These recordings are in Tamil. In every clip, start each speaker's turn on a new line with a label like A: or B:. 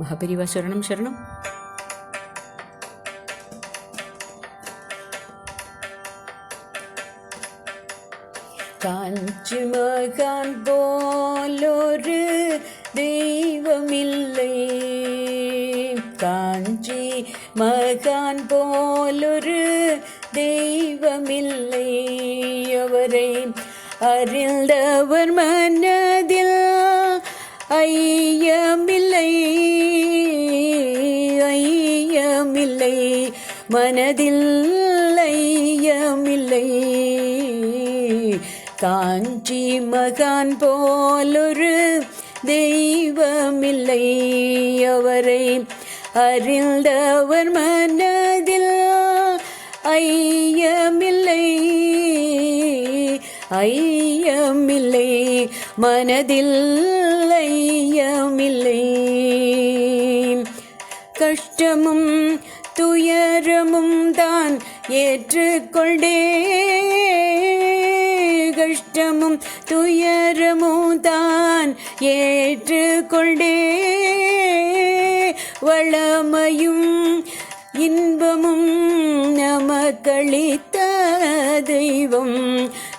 A: மகாபெரிவா சரணம் சரணம். காஞ்சி மகான் போலொரு தெய்வமில்லை, காஞ்சி மகான் போலொரு தெய்வமில்லை. அவரை அறிந்தவர் மனதில் ஐயமில்லை, ஐயமில்லை, மனதில் ஐயமில்லை. காஞ்சி மகான் போலொரு தெய்வமில்லை, அவரை அறிந்தவர் மனதில் ஐயமில்லை, ஐயமில்லை, மனதில் ஐயமில்லை. கஷ்டமும் துயரமும் தான் ஏற்றுக்கொண்டே, கஷ்டமும் துயரமும் தான் ஏற்றுக்கொண்டே, வளமையும் இன்பமும் நமக்களித்த தெய்வம்.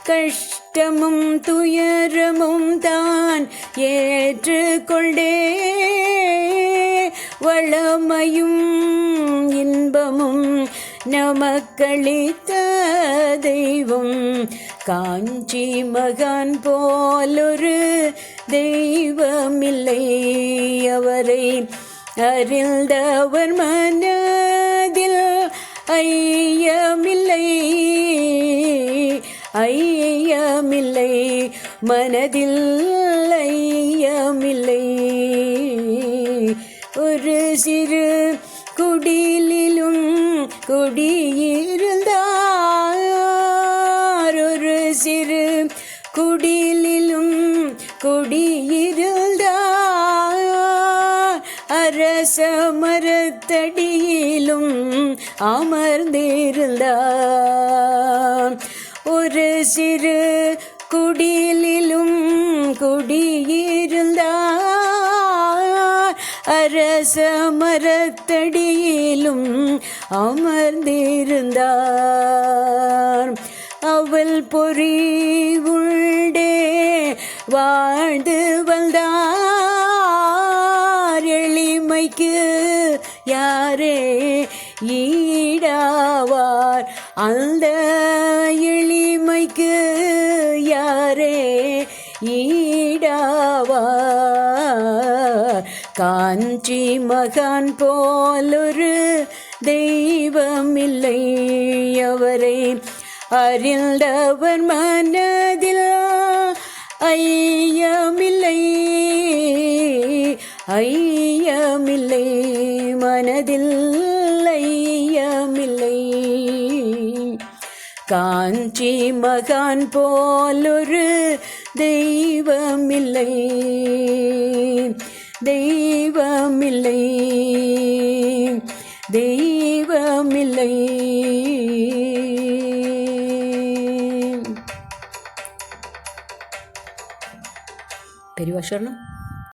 A: கஷ்டமும் துயரமும் தான் ஏற்றுக்கொண்டே, வளமையும் இன்பமும் நமக்களித்த தெய்வம். காஞ்சி மகான் போலொரு தெய்வமில்லை, அவரை அறிந்தவர் மனதில் ஐயமில்லை, ஐயமில்லை, மனதில் ஐயமில்லை. ஒரு சிறு குடிலிலும் குடியிருந்தார், ஒரு சிறு குடிலிலும் குடியிருந்தார், அரச மரத்தடியிலும் அமர்ந்திருந்தார். ஒரு சிறு குடிலிலும் குடியிருந்தார், அரச மரத்தடியிலும் அமர்ந்திருந்தார். அவள் பொறி உண்டே வாழ்ந்து வந்தார், எளிமைக்கு யாரே ஈடாவார், அந்த எளிமைக்கு யாரே ஈடாவார். காஞ்சி மகான் போலொரு தெய்வமில்லை, அவரை அறிந்தவர் மனதில் ஐயமில்லை, ஐயமில்லை, மனதில் ஐயமில்லை. காஞ்சி மகான் போலொரு தெய்வமில்லை, தெய்வமில்லை, தெய்வமில்லை. பெரியவா சரணம்.